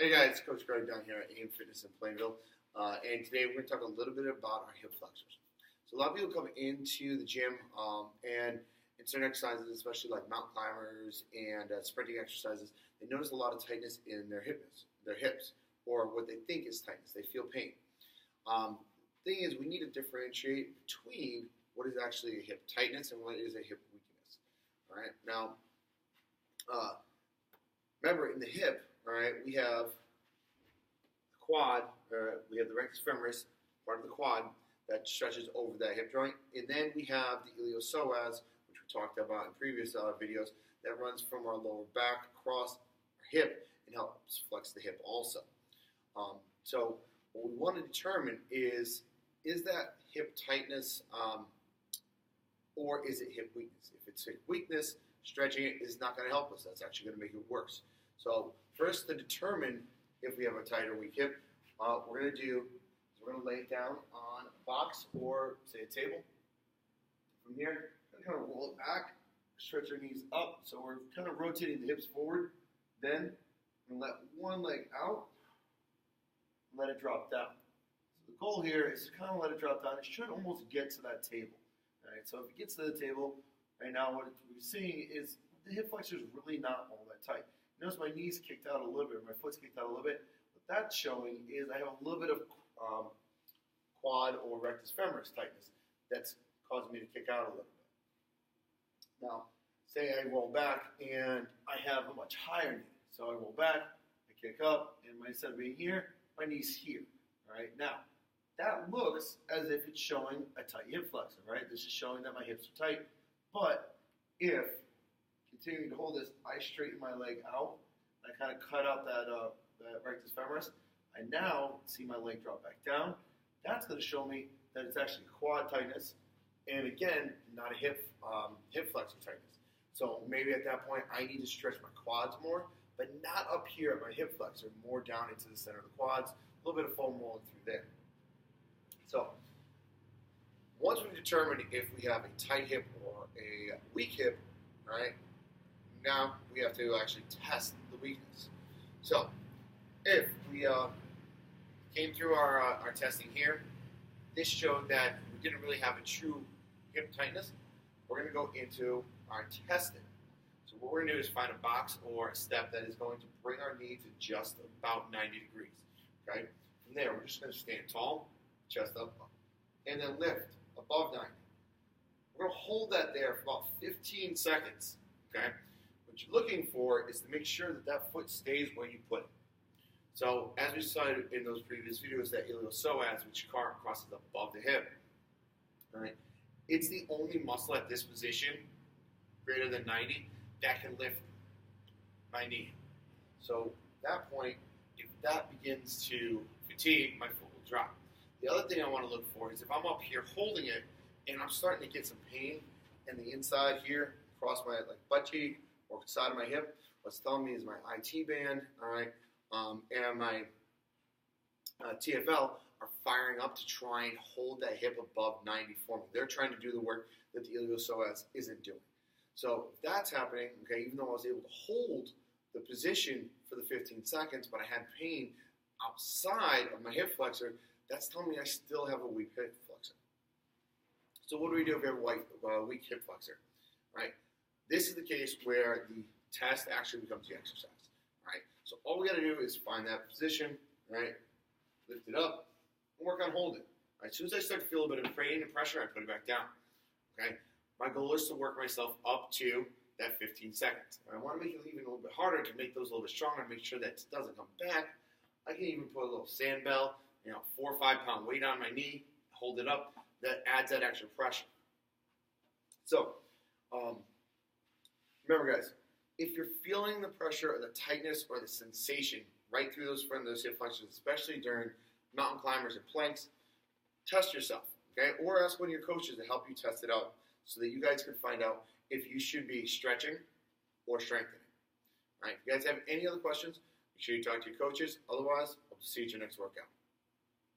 Hey guys, Coach Greg down here at AIM Fitness in Plainville, and today we're going to talk a little bit about our hip flexors. So a lot of people come into the gym and in certain exercises, especially like mountain climbers and sprinting exercises, they notice a lot of tightness in their hips, or what they think is tightness. They feel pain. Thing is, we need to differentiate between what is actually a hip tightness and what is a hip weakness. All right, now remember in the hip. All right, we have the quad, we have the rectus femoris, part of the quad, that stretches over that hip joint. And then we have the iliopsoas, which we talked about in previous videos, that runs from our lower back across our hip and helps flex the hip also. So what we want to determine is that hip tightness or is it hip weakness? If it's hip weakness, stretching it is not going to help us. That's actually going to make it worse. So first, to determine if we have a tight or weak hip, we're going to lay it down on a box or, say, a table. From here, we're going to roll it back, stretch our knees up. So we're kind of rotating the hips forward. Then we're going to let one leg out, and let it drop down. So the goal here is to kind of let it drop down. It should almost get to that table. All right, so if it gets to the table, right now what we're seeing is the hip flexor is really not all that tight. Notice my knee's kicked out a little bit, my foot's kicked out a little bit. What that's showing is I have a little bit of quad or rectus femoris tightness that's causing me to kick out a little bit. Now, say I roll back and I have a much higher knee. So I roll back, I kick up, and instead of being here, my knee's here. All right, now that looks as if it's showing a tight hip flexor, right? This is showing that my hips are tight. But if continuing to hold this, I straighten my leg out. I kind of cut out that rectus femoris. I now see my leg drop back down. That's going to show me that it's actually quad tightness, and again, not a hip flexor tightness. So maybe at that point, I need to stretch my quads more, but not up here at my hip flexor, more down into the center of the quads. A little bit of foam rolling through there. So once we've determined if we have a tight hip or a weak hip, right? Now we have to actually test the weakness. So if we came through our testing here, this showed that we didn't really have a true hip tightness. We're going to go into our testing. So what we're going to do is find a box or a step that is going to bring our knee to just about 90 degrees. Okay? From there, we're just going to stand tall, chest up, and then lift above 90. We're going to hold that there for about 15 seconds. Okay? What you're looking for is to make sure that that foot stays where you put it. So as we saw in those previous videos, that iliopsoas, which crosses above the hip, right? It's the only muscle at this position, greater than 90, that can lift my knee. So at that point, if that begins to fatigue, my foot will drop. The other thing I want to look for is if I'm up here holding it and I'm starting to get some pain in the inside here, across my butt cheek or side of my hip, what's telling me is my IT band, all right, and my TFL are firing up to try and hold that hip above 90 for me. They're trying to do the work that the iliopsoas isn't doing. So if that's happening, okay, even though I was able to hold the position for the 15 seconds, but I had pain outside of my hip flexor, that's telling me I still have a weak hip flexor. So what do we do if we have a weak hip flexor, right? This is the case where the test actually becomes the exercise, right? So all we got to do is find that position, right? Lift it up and work on holding. Right? As soon as I start to feel a bit of pain and pressure, I put it back down. Okay? My goal is to work myself up to that 15 seconds. And I want to make it even a little bit harder to make those a little bit stronger, make sure that it doesn't come back. I can even put a little sand bell, 4 or 5 pound weight on my knee, hold it up. That adds that extra pressure. So, remember guys, if you're feeling the pressure or the tightness or the sensation right through those hip flexors, especially during mountain climbers and planks, test yourself, okay? Or ask one of your coaches to help you test it out so that you guys can find out if you should be stretching or strengthening. All right, if you guys have any other questions, make sure you talk to your coaches. Otherwise, I'll see you at your next workout.